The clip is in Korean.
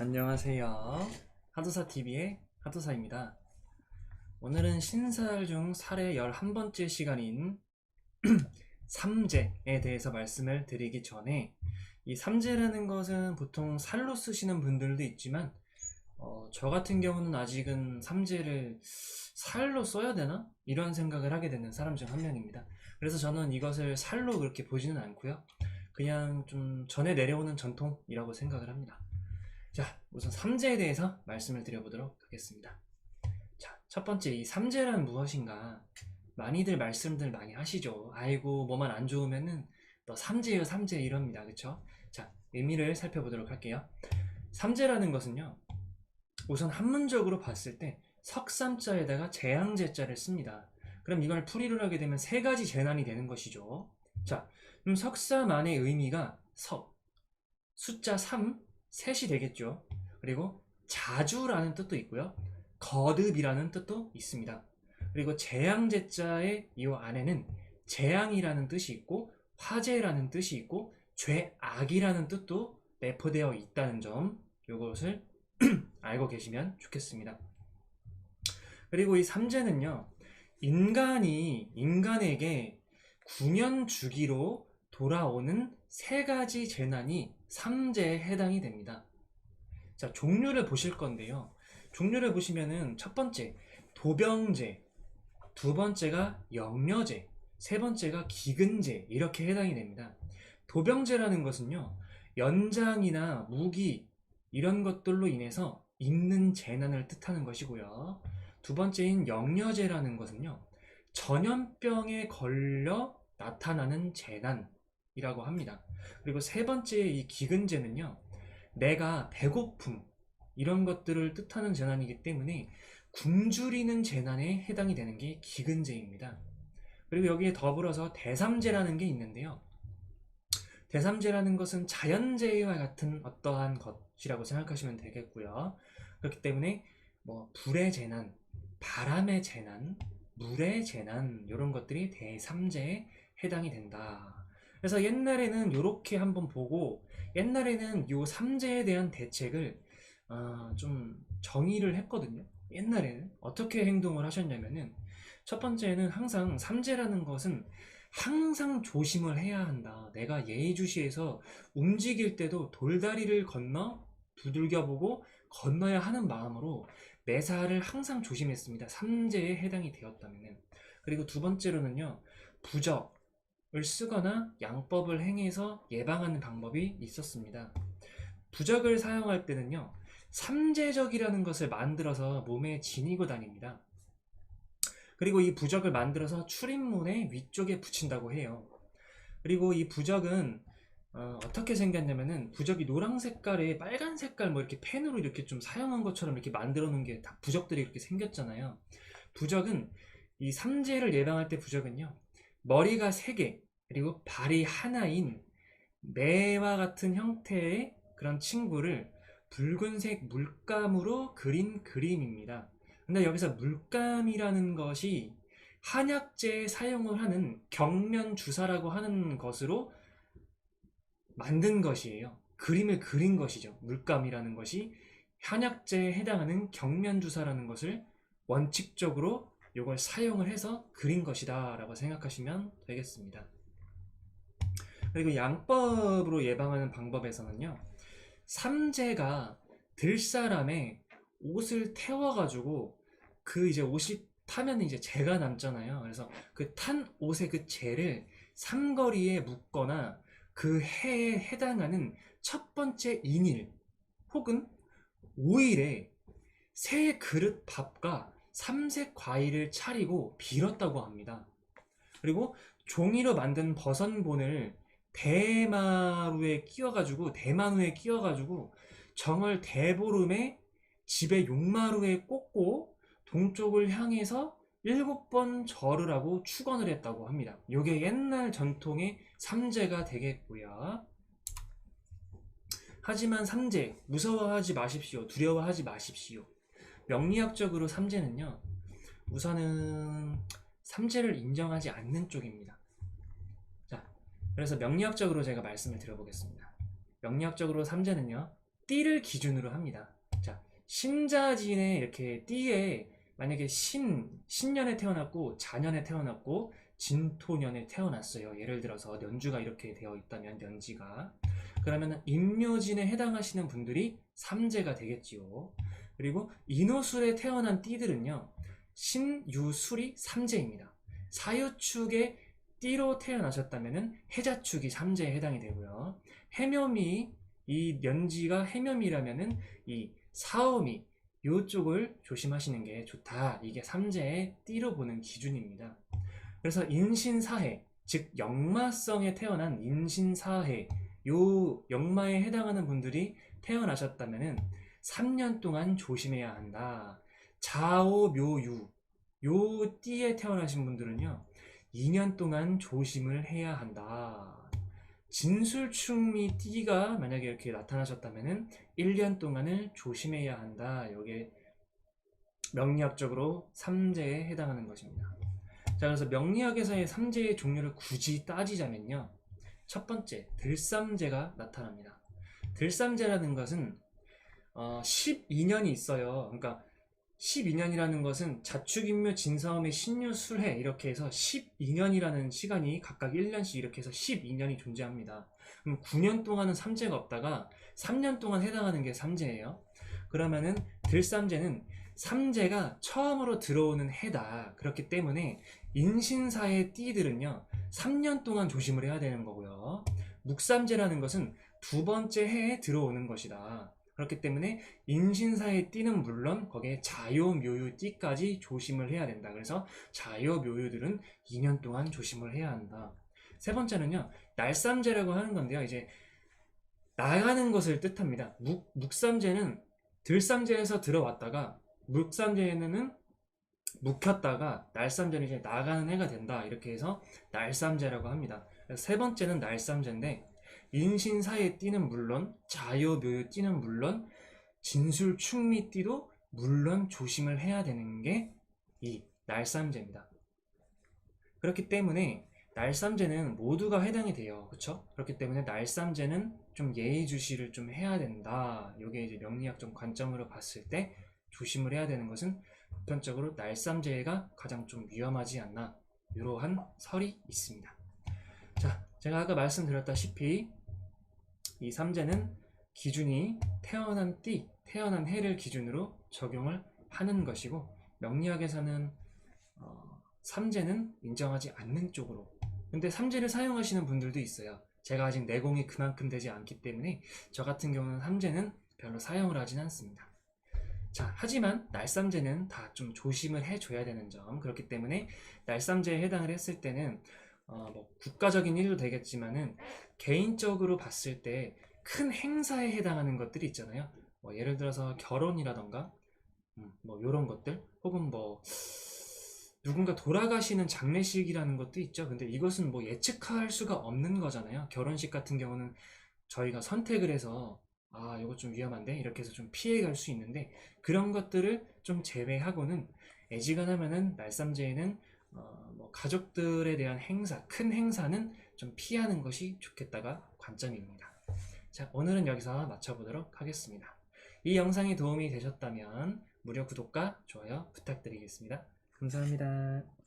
안녕하세요. 하도사TV의 하도사입니다. 오늘은 신사열 중 살의 11번째 시간인 삼재에 대해서 말씀을 드리기 전에, 이 삼재라는 것은 보통 살로 쓰시는 분들도 있지만 저 같은 경우는 아직은 삼재를 살로 써야 되나? 이런 생각을 하게 되는 사람 중 한 명입니다. 그래서 저는 이것을 살로 그렇게 보지는 않고요, 그냥 좀 전해 내려오는 전통이라고 생각을 합니다. 자, 우선 삼재에 대해서 말씀을 드려보도록 하겠습니다. 자, 첫 번째, 이 삼재란 무엇인가? 많이들 말씀들 많이 하시죠. 아이고, 뭐만 안 좋으면은 너 삼재요, 삼재 이럽니다. 그쵸? 자, 의미를 살펴보도록 할게요. 삼재라는 것은요, 우선 한문적으로 봤을 때 석삼자에다가 재앙재자를 씁니다. 그럼 이걸 풀이를 하게 되면 세 가지 재난이 되는 것이죠. 자, 그럼 석삼 안의 의미가 석, 숫자 3, 셋이 되겠죠. 그리고 자주라는 뜻도 있고요, 거듭이라는 뜻도 있습니다. 그리고 재앙제자의 이 안에는 재앙이라는 뜻이 있고 화재라는 뜻이 있고 죄악이라는 뜻도 내포되어 있다는 점, 이것을 알고 계시면 좋겠습니다. 그리고 이 삼재는요, 인간에게 9년 주기로 돌아오는 세 가지 재난이 삼재에 해당이 됩니다. 자, 종류를 보실 건데요, 종류를 보시면은 첫 번째 도병재, 두 번째가 영려재, 세 번째가 기근재, 이렇게 해당이 됩니다. 도병재라는 것은요, 연장이나 무기 이런 것들로 인해서 있는 재난을 뜻하는 것이고요, 두 번째인 영려재라는 것은요, 전염병에 걸려 나타나는 재난이라고 합니다. 그리고 세 번째 이 기근재는요, 내가 배고픔 이런 것들을 뜻하는 재난이기 때문에 굶주리는 재난에 해당이 되는 게 기근재입니다. 그리고 여기에 더불어서 대삼재라는 게 있는데요, 대삼재라는 것은 자연재해와 같은 어떠한 것이라고 생각하시면 되겠고요. 그렇기 때문에 뭐 불의 재난, 바람의 재난, 물의 재난, 이런 것들이 대삼재에 해당이 된다. 그래서 옛날에는 이렇게 한번 보고, 옛날에는 요 삼재에 대한 대책을 좀 정의를 했거든요. 옛날에는 어떻게 행동을 하셨냐면은, 첫 번째는 항상 삼재라는 것은 항상 조심을 해야 한다. 내가 예의주시해서 움직일 때도 돌다리를 건너 두들겨보고 건너야 하는 마음으로 매사를 항상 조심했습니다, 삼재에 해당이 되었다면. 그리고 두 번째로는요, 부적을 쓰거나 양법을 행해서 예방하는 방법이 있었습니다. 부적을 사용할 때는요, 삼재적이라는 것을 만들어서 몸에 지니고 다닙니다. 그리고 이 부적을 만들어서 출입문의 위쪽에 붙인다고 해요. 그리고 이 부적은 어떻게 생겼냐면은, 부적이 노란 색깔에 빨간 색깔 뭐 이렇게 펜으로 이렇게 좀 사용한 것처럼 이렇게 만들어 놓은 게 다 부적들이 이렇게 생겼잖아요. 부적은, 이 삼재를 예방할 때 부적은요, 머리가 3개 그리고 발이 하나인 매와 같은 형태의 그런 친구를 붉은색 물감으로 그린 그림입니다. 근데 여기서 물감이라는 것이 한약재에 사용을 하는 경면주사라고 하는 것으로 만든 것이에요. 그림을 그린 것이죠. 물감이라는 것이 한약재에 해당하는 경면주사라는 것을 원칙적으로 이걸 사용을 해서 그린 것이다 라고 생각하시면 되겠습니다. 그리고 양법으로 예방하는 방법에서는요, 삼재가 들사람의 옷을 태워가지고 그 이제 옷이 타면 이제 재가 남잖아요. 그래서 그 탄 옷의 그 재를 삼거리에 묶거나 그 해에 해당하는 첫 번째 인일 혹은 5일에 새 그릇 밥과 삼색 과일을 차리고 빌었다고 합니다. 그리고 종이로 만든 버선본을 대마루에 끼워가지고 정월 대보름에 집의 용마루에 꽂고 동쪽을 향해서 7번 절을 하고 축원을 했다고 합니다. 이게 옛날 전통의 삼재가 되겠고요. 하지만 삼재 무서워하지 마십시오. 두려워하지 마십시오. 명리학적으로 삼재는요, 우선은 삼재를 인정하지 않는 쪽입니다. 자, 그래서 명리학적으로 제가 말씀을 드려보겠습니다. 명리학적으로 삼재는요, 띠를 기준으로 합니다. 자, 신자진의 이렇게 띠에 만약에 신년에 태어났고 자년에 태어났고 진토년에 태어났어요. 예를 들어서 년주가 이렇게 되어 있다면 년지가, 그러면 임묘진에 해당하시는 분들이 삼재가 되겠지요. 그리고 인호술에 태어난 띠들은요, 신유술이 삼재입니다. 사유축에 띠로 태어나셨다면 해자축이 삼재에 해당이 되고요. 해묘미, 이 년지가 해묘미라면은 이 사오미 요쪽을 조심하시는 게 좋다. 이게 삼재의 띠로 보는 기준입니다. 그래서 인신사해, 즉 역마성에 태어난 인신사해, 요 역마에 해당하는 분들이 태어나셨다면은 3년 동안 조심해야 한다. 자오묘유, 요 띠에 태어나신 분들은요 2년 동안 조심을 해야 한다. 진술충미 띠가 만약에 이렇게 나타나셨다면은 1년 동안을 조심해야 한다. 이게 명리학적으로 삼재에 해당하는 것입니다. 자, 그래서 명리학에서의 삼재의 종류를 굳이 따지자면요, 첫 번째 들삼재가 나타납니다. 들삼재라는 것은 12년이 있어요. 그러니까 12년이라는 것은 자축인묘 진사오미 신유술해 이렇게 해서 12년이라는 시간이 각각 1년씩 이렇게 해서 12년이 존재합니다. 그럼 9년 동안은 삼재가 없다가 3년 동안 해당하는 게 삼재예요. 그러면은 들삼재는 삼재가 처음으로 들어오는 해다. 그렇기 때문에 인신사의 띠들은요 3년 동안 조심을 해야 되는 거고요. 묵삼재라는 것은 두 번째 해에 들어오는 것이다. 그렇기 때문에 인신사의 띠는 물론 거기에 자요묘유 띠까지 조심을 해야 된다. 그래서 자요묘유들은 2년 동안 조심을 해야 한다. 세 번째는요, 날삼재라고 하는 건데요, 이제 나가는 것을 뜻합니다. 묵삼재는 들삼재에서 들어왔다가 묵삼재에는 묵혔다가 날삼재는 이제 나가는 해가 된다. 이렇게 해서 날삼재라고 합니다. 세 번째는 날삼재인데 인신사의 띠는 물론 자요묘유 띠는 물론 진술충미띠도 물론 조심을 해야 되는 게 이 날삼재입니다. 그렇기 때문에 날삼재는 모두가 해당이 돼요. 그렇죠? 그렇기 때문에 날삼재는 좀 예의주시를 좀 해야 된다. 이게 이제 명리학적 관점으로 봤을 때 조심을 해야 되는 것은 보편적으로 날삼재가 가장 좀 위험하지 않나, 이러한 설이 있습니다. 자, 제가 아까 말씀드렸다시피 이 삼재는 기준이 태어난 띠, 태어난 해를 기준으로 적용을 하는 것이고, 명리학에서는 삼재는 인정하지 않는 쪽으로. 근데 삼재를 사용하시는 분들도 있어요. 제가 아직 내공이 그만큼 되지 않기 때문에 저 같은 경우는 삼재는 별로 사용을 하진 않습니다. 자, 하지만 날삼재는 다 좀 조심을 해줘야 되는 점. 그렇기 때문에 날삼재에 해당을 했을 때는 뭐 국가적인 일도 되겠지만은 개인적으로 봤을 때 큰 행사에 해당하는 것들이 있잖아요. 뭐 예를 들어서 결혼이라던가 뭐 이런 것들, 혹은 뭐 누군가 돌아가시는 장례식이라는 것도 있죠. 근데 이것은 뭐 예측할 수가 없는 거잖아요. 결혼식 같은 경우는 저희가 선택을 해서 이거 좀 위험한데 이렇게 해서 좀 피해갈 수 있는데, 그런 것들을 좀 제외하고는 애지간하면은 날삼재에는 뭐 가족들에 대한 행사, 큰 행사는 좀 피하는 것이 좋겠다가 관점입니다. 자, 오늘은 여기서 마쳐보도록 하겠습니다. 이 영상이 도움이 되셨다면 무료 구독과 좋아요 부탁드리겠습니다. 감사합니다.